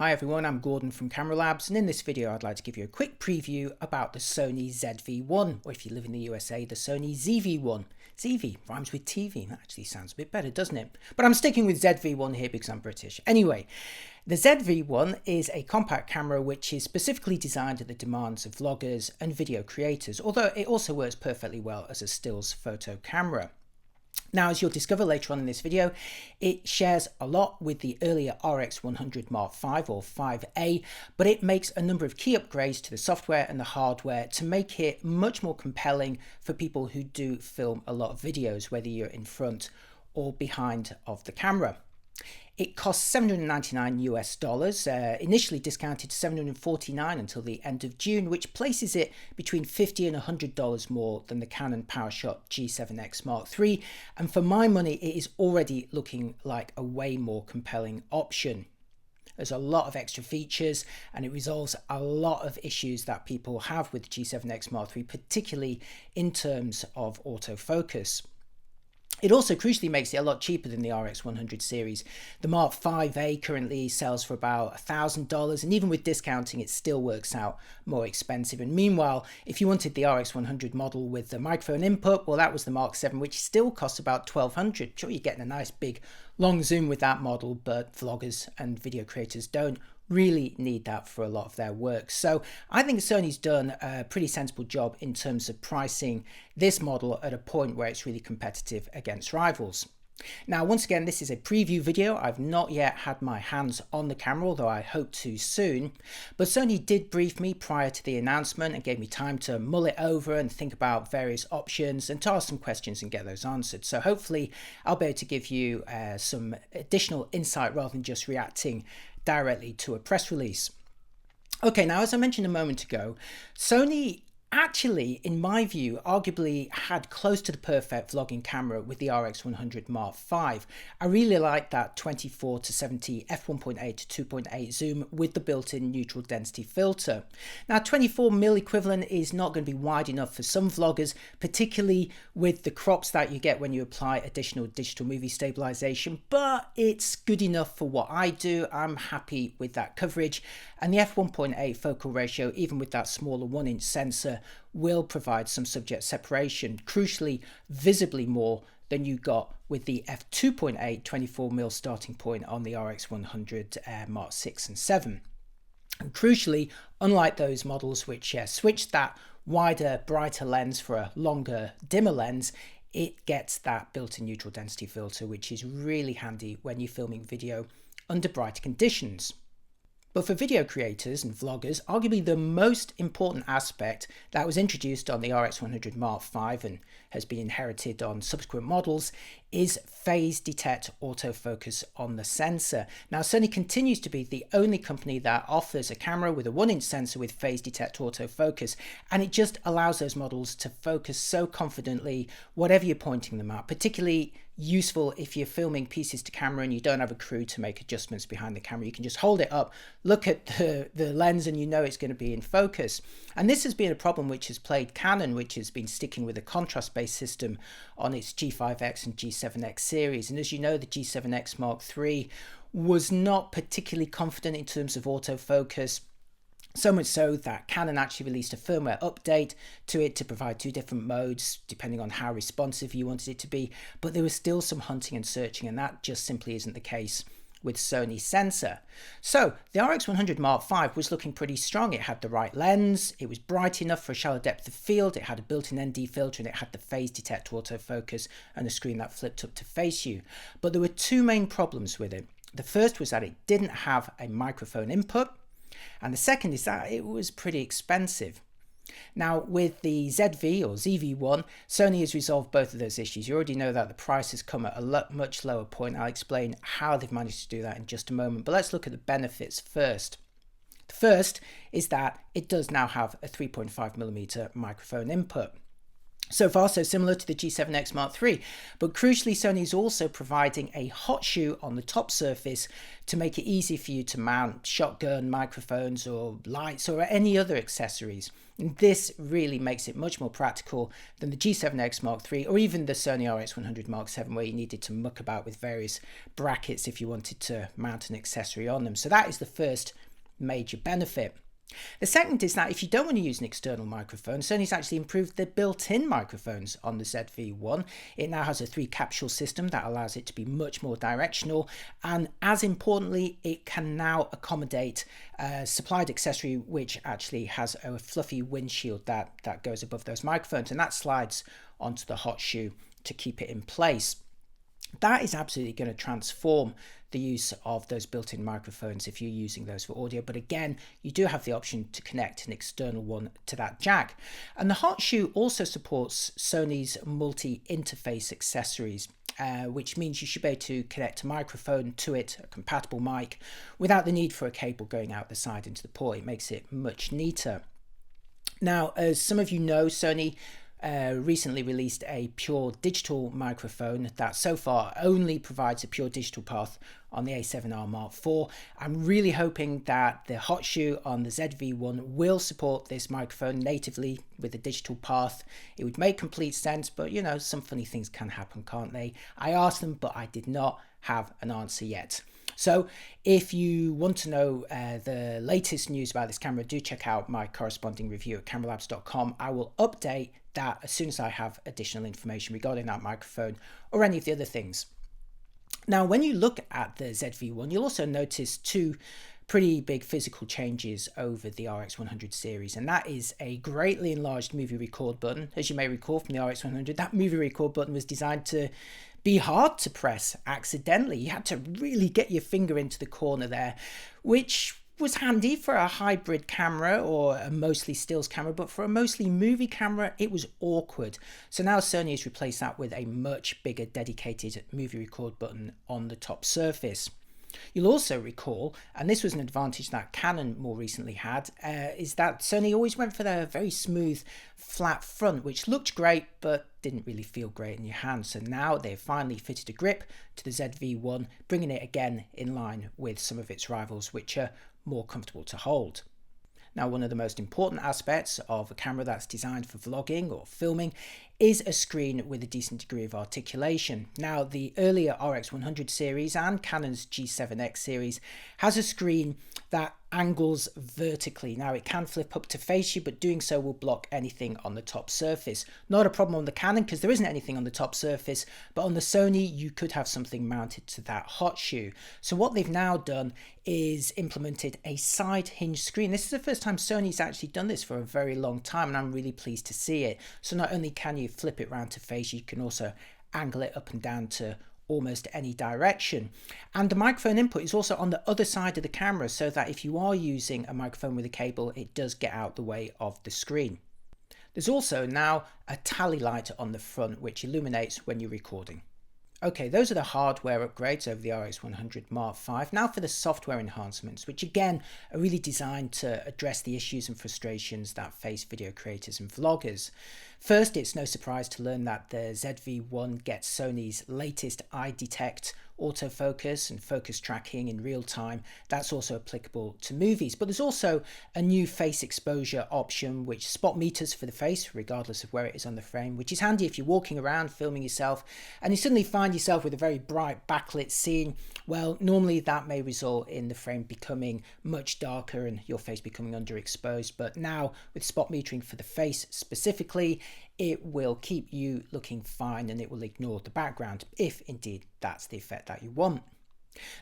Hi everyone, I'm Gordon from Camera Labs, and in this video I'd like to give you a quick preview about the Sony ZV-1, or if you live in the USA, the Sony ZV-1. ZV rhymes with TV, that actually sounds a bit better, doesn't it? But I'm sticking with ZV-1 here because I'm British. Anyway, the ZV-1 is a compact camera which is specifically designed at the demands of vloggers and video creators, although it also works perfectly well as a stills photo camera. Now, as you'll discover later on in this video, it shares a lot with the earlier RX100 Mark V or 5A, but it makes a number of key upgrades to the software and the hardware to make it much more compelling for people who do film a lot of videos, whether you're in front or behind of the camera. It costs $799 US, initially discounted to $749 until the end of June, which places it between $50 and $100 more than the Canon PowerShot G7X Mark III. And for my money, it is already looking like a way more compelling option. There's a lot of extra features and it resolves a lot of issues that people have with the G7X Mark III, particularly in terms of autofocus. It also crucially makes it a lot cheaper than the RX100 series. The Mark 5A currently sells for about $1,000, and even with discounting it still works out more expensive. And meanwhile, if you wanted the RX100 model with the microphone input, well, that was the Mark 7, which still costs about $1,200. Sure, you're getting a nice big long zoom with that model, but vloggers and video creators don't really need that for a lot of their work. So I think Sony's done a pretty sensible job in terms of pricing this model at a point where it's really competitive against rivals. Now, once again, this is a preview video. I've not yet had my hands on the camera, although I hope to soon. But Sony did brief me prior to the announcement and gave me time to mull it over and think about various options and to ask some questions and get those answered. So hopefully I'll be able to give you some additional insight rather than just reacting directly to a press release. Okay, now as I mentioned a moment ago, Sony actually, in my view, arguably had close to the perfect vlogging camera with the RX100 Mark V. I really like that 24 to 70 f1.8 to 2.8 zoom with the built-in neutral density filter. Now, 24mm equivalent is not going to be wide enough for some vloggers, particularly with the crops that you get when you apply additional digital movie stabilization, but it's good enough for what I do. I'm happy with that coverage, and the f1.8 focal ratio, even with that smaller 1-inch sensor, will provide some subject separation, crucially visibly more than you got with the f2.8 24mm starting point on the RX100 Mark 6 and 7. And crucially, unlike those models which switch that wider, brighter lens for a longer, dimmer lens, it gets that built-in neutral density filter, which is really handy when you're filming video under brighter conditions. But for video creators and vloggers, arguably the most important aspect that was introduced on the RX100 Mark V and has been inherited on subsequent models is phase detect autofocus on the sensor. Now, Sony continues to be the only company that offers a camera with a 1-inch sensor with phase detect autofocus, and it just allows those models to focus so confidently whatever you're pointing them at, particularly useful if you're filming pieces to camera and you don't have a crew to make adjustments behind the camera. You can just hold it up, look at the lens, and you know it's going to be in focus. And this has been a problem which has plagued Canon, which has been sticking with a contrast-based system on its G5X and G7X series. And as you know, the G7X Mark III was not particularly confident in terms of autofocus. So much so that Canon actually released a firmware update to it to provide two different modes depending on how responsive you wanted it to be, but there was still some hunting and searching, and that just simply isn't the case with Sony's sensor. So the RX100 Mark V was looking pretty strong. It had the right lens, it was bright enough for a shallow depth of field, it had a built-in ND filter, and it had the phase detect autofocus and a screen that flipped up to face you. But there were two main problems with it. The first was that it didn't have a microphone input, and the second is that it was pretty expensive. Now, with the ZV or ZV-1, Sony has resolved both of those issues. You already know that the price has come at a much lower point. I'll explain how they've managed to do that in just a moment, but let's look at the benefits first. The first is that it does now have a 3.5mm microphone input. So far, so similar to the G7X Mark III, but crucially, Sony is also providing a hot shoe on the top surface to make it easy for you to mount shotgun microphones or lights or any other accessories. And this really makes it much more practical than the G7X Mark III or even the Sony RX100 Mark VII, where you needed to muck about with various brackets if you wanted to mount an accessory on them. So that is the first major benefit. The second is that if you don't want to use an external microphone, Sony's actually improved the built-in microphones on the ZV-1. It now has a 3-capsule system that allows it to be much more directional, and as importantly, it can now accommodate a supplied accessory which actually has a fluffy windshield that goes above those microphones, and that slides onto the hot shoe to keep it in place. That is absolutely going to transform the use of those built-in microphones if you're using those for audio. But again, you do have the option to connect an external one to that jack. And the hot shoe also supports Sony's multi-interface accessories, which means you should be able to connect a microphone to it, a compatible mic, without the need for a cable going out the side into the port. It makes it much neater. Now, as some of you know, Sony recently released a pure digital microphone that so far only provides a pure digital path on the A7R Mark IV. I'm really hoping that the hot shoe on the ZV-1 will support this microphone natively with a digital path. It would make complete sense, but you know, some funny things can happen, can't they? I asked them, but I did not have an answer yet. So if you want to know the latest news about this camera, do check out my corresponding review at cameralabs.com. I will update that as soon as I have additional information regarding that microphone or any of the other things. Now, when you look at the ZV-1, you'll also notice two pretty big physical changes over the RX100 series, and that is a greatly enlarged movie record button. As you may recall from the RX100, that movie record button was designed to be hard to press accidentally. You had to really get your finger into the corner there, which was handy for a hybrid camera or a mostly stills camera, but for a mostly movie camera, it was awkward. So now Sony has replaced that with a much bigger dedicated movie record button on the top surface. You'll also recall, and this was an advantage that Canon more recently had, is that Sony always went for their very smooth flat front, which looked great but didn't really feel great in your hand. So now they've finally fitted a grip to the ZV-1, bringing it again in line with some of its rivals, which are more comfortable to hold. Now, one of the most important aspects of a camera that's designed for vlogging or filming is a screen with a decent degree of articulation. Now, the earlier RX100 series and Canon's G7X series has a screen that angles vertically. Now, it can flip up to face you, but doing so will block anything on the top surface. Not a problem on the Canon because there isn't anything on the top surface, but on the Sony, you could have something mounted to that hot shoe. So what they've now done is implemented a side hinge screen. This is the first time Sony's actually done this for a very long time, and I'm really pleased to see it. So not only can you flip it round to face, you can also angle it up and down to almost any direction. And the microphone input is also on the other side of the camera, so that if you are using a microphone with a cable, it does get out the way of the screen. There's also now a tally light on the front which illuminates when you're recording. Okay, those are the hardware upgrades over the RX100 Mark V. Now for the software enhancements, which again are really designed to address the issues and frustrations that face video creators and vloggers. First, it's no surprise to learn that the ZV-1 gets Sony's latest eye detect autofocus and focus tracking in real time. That's also applicable to movies, but there's also a new face exposure option which spot meters for the face regardless of where it is on the frame, which is handy if you're walking around filming yourself and you suddenly find yourself with a very bright backlit scene. Well, normally that may result in the frame becoming much darker and your face becoming underexposed, but now with spot metering for the face specifically, it will keep you looking fine and it will ignore the background if indeed that's the effect that you want.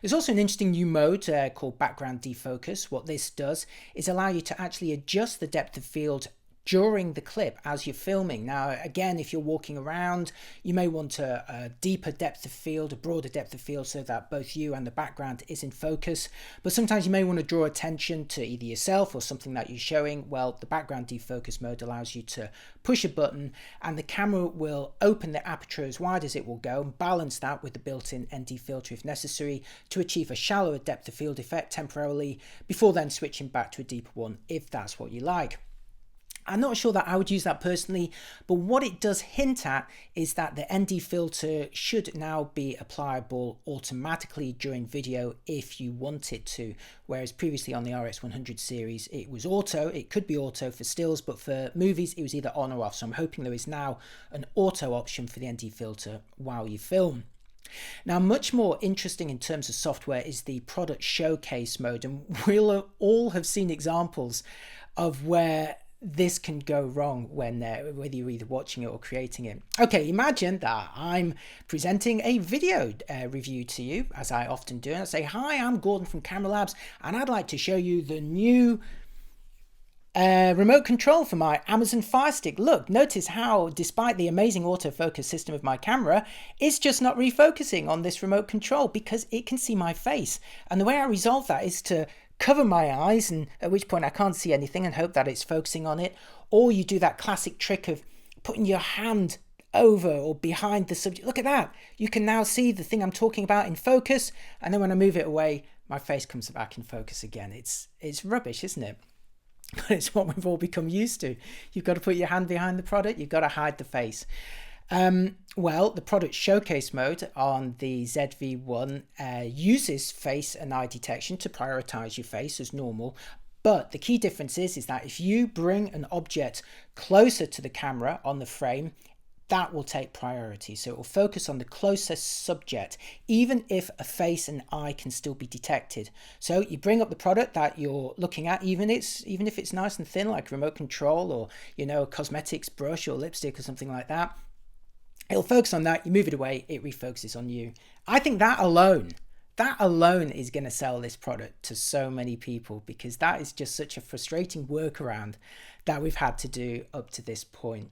There's also an interesting new mode called background defocus. What this does is allow you to actually adjust the depth of field during the clip as you're filming. Now, again, if you're walking around, you may want a deeper depth of field, a broader depth of field, so that both you and the background is in focus. But sometimes you may want to draw attention to either yourself or something that you're showing. Well, the background defocus mode allows you to push a button and the camera will open the aperture as wide as it will go and balance that with the built-in ND filter if necessary to achieve a shallower depth of field effect temporarily before then switching back to a deeper one if that's what you like. I'm not sure that I would use that personally, but what it does hint at is that the ND filter should now be applicable automatically during video if you want it to, whereas previously on the RX100 series it was auto. It could be auto for stills, but for movies it was either on or off, so I'm hoping there is now an auto option for the ND filter while you film. Now, much more interesting in terms of software is the product showcase mode, and we'll all have seen examples of where this can go wrong when whether you're either watching it or creating it. Okay, imagine that I'm presenting a video review to you, as I often do, and I say, hi, I'm Gordon from Camera Labs, and I'd like to show you the new remote control for my Amazon Fire Stick. Look, notice how, despite the amazing autofocus system of my camera, it's just not refocusing on this remote control because it can see my face. And the way I resolve that is to cover my eyes, and at which point I can't see anything, and hope that it's focusing on it. Or you do that classic trick of putting your hand over or behind the subject. Look at that. You can now see the thing I'm talking about in focus, and then when I move it away, my face comes back in focus again. It's rubbish, isn't it? But it's what we've all become used to. You've got to put your hand behind the product. You've got to hide the face. Well, the product showcase mode on the ZV-1 uses face and eye detection to prioritize your face as normal. But the key difference is that if you bring an object closer to the camera on the frame, that will take priority. So it will focus on the closest subject, even if a face and eye can still be detected. So you bring up the product that you're looking at, even if it's nice and thin, like a remote control or, you know, a cosmetics brush or lipstick or something like that. It'll focus on that, you move it away, it refocuses on you. I think that alone is going to sell this product to so many people, because that is just such a frustrating workaround that we've had to do up to this point.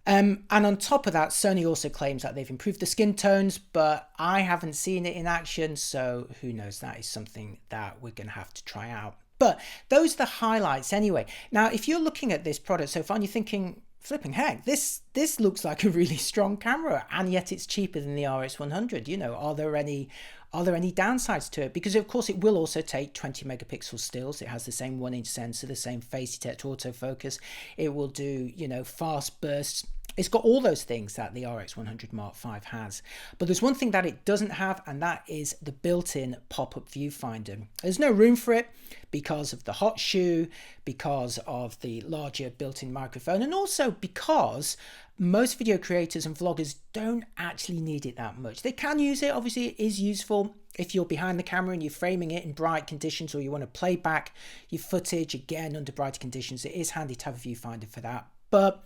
And on top of that, Sony also claims that they've improved the skin tones, but I haven't seen it in action, so who knows, that is something that we're going to have to try out. But those are the highlights anyway. Now, if you're looking at this product so far and you're thinking, flipping heck, this looks like a really strong camera, and yet it's cheaper than the RX100. You know, are there any downsides to it? Because of course it will also take 20 megapixel stills. It has the same 1-inch sensor, the same phase detect autofocus. It will do, you know, fast bursts. It's got all those things that the RX100 Mark V has. But there's one thing that it doesn't have, and that is the built-in pop-up viewfinder. There's no room for it because of the hot shoe, because of the larger built-in microphone, and also because most video creators and vloggers don't actually need it that much. They can use it. Obviously, it is useful if you're behind the camera and you're framing it in bright conditions, or you want to play back your footage again under brighter conditions. It is handy to have a viewfinder for that. But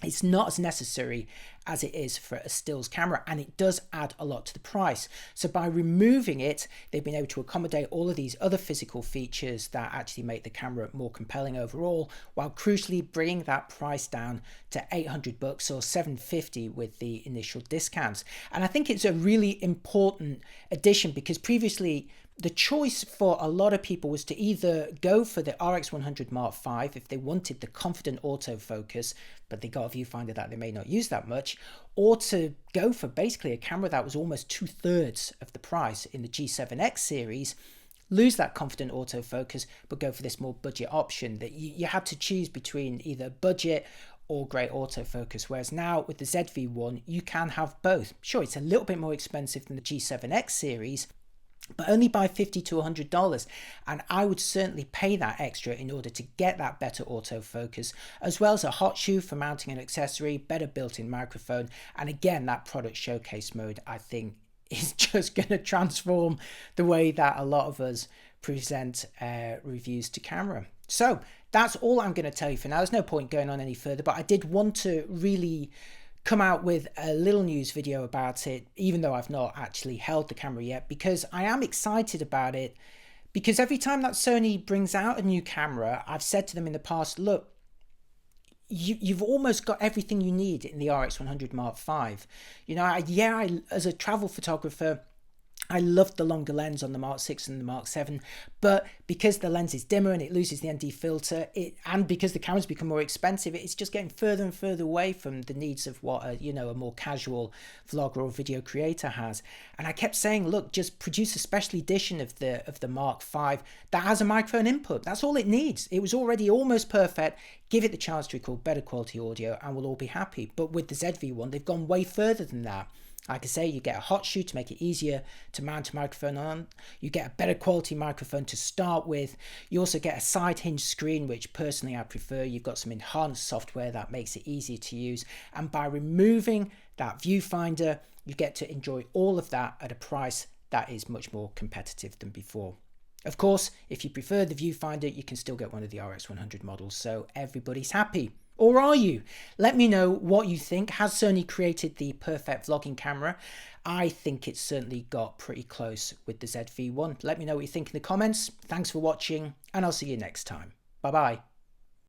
it's not as necessary as it is for a stills camera, and it does add a lot to the price. So by removing it, they've been able to accommodate all of these other physical features that actually make the camera more compelling overall, while crucially bringing that price down to $800 or $750 with the initial discounts. And I think it's a really important addition, because previously the choice for a lot of people was to either go for the RX100 Mark V if they wanted the confident autofocus, but they got a viewfinder that they may not use that much, or to go for basically a camera that was almost 2/3 of the price in the G7X series, lose that confident autofocus, but go for this more budget option that you had to choose between either budget or great autofocus. Whereas now with the ZV-1, you can have both. Sure, it's a little bit more expensive than the G7X series, but only by $50 to $100, and I would certainly pay that extra in order to get that better autofocus, as well as a hot shoe for mounting an accessory, better built-in microphone, and again, that product showcase mode, I think, is just going to transform the way that a lot of us present reviews to camera. So that's all I'm going to tell you for now. There's no point going on any further, but I did want to really come out with a little news video about it, even though I've not actually held the camera yet, because I am excited about it. Because every time that Sony brings out a new camera, I've said to them in the past, look, you've almost got everything you need in the RX100 Mark V. You know, I as a travel photographer, I loved the longer lens on the Mark 6 and the Mark 7, but because the lens is dimmer and it loses the ND filter, and because the cameras become more expensive, it's just getting further and further away from the needs of what a more casual vlogger or video creator has. And I kept saying, look, just produce a special edition of the Mark 5 that has a microphone input. That's all it needs. It was already almost perfect. Give it the chance to record better quality audio and we'll all be happy. But with the ZV-1, they've gone way further than that. Like I say, you get a hot shoe to make it easier to mount a microphone on. You get a better quality microphone to start with. You also get a side hinge screen, which personally I prefer. You've got some enhanced software that makes it easier to use. And by removing that viewfinder, you get to enjoy all of that at a price that is much more competitive than before. Of course, if you prefer the viewfinder, you can still get one of the RX100 models, so everybody's happy. Or are you? Let me know what you think. Has Sony created the perfect vlogging camera? I think it's certainly got pretty close with the ZV-1. Let me know what you think in the comments. Thanks for watching, and I'll see you next time. Bye-bye.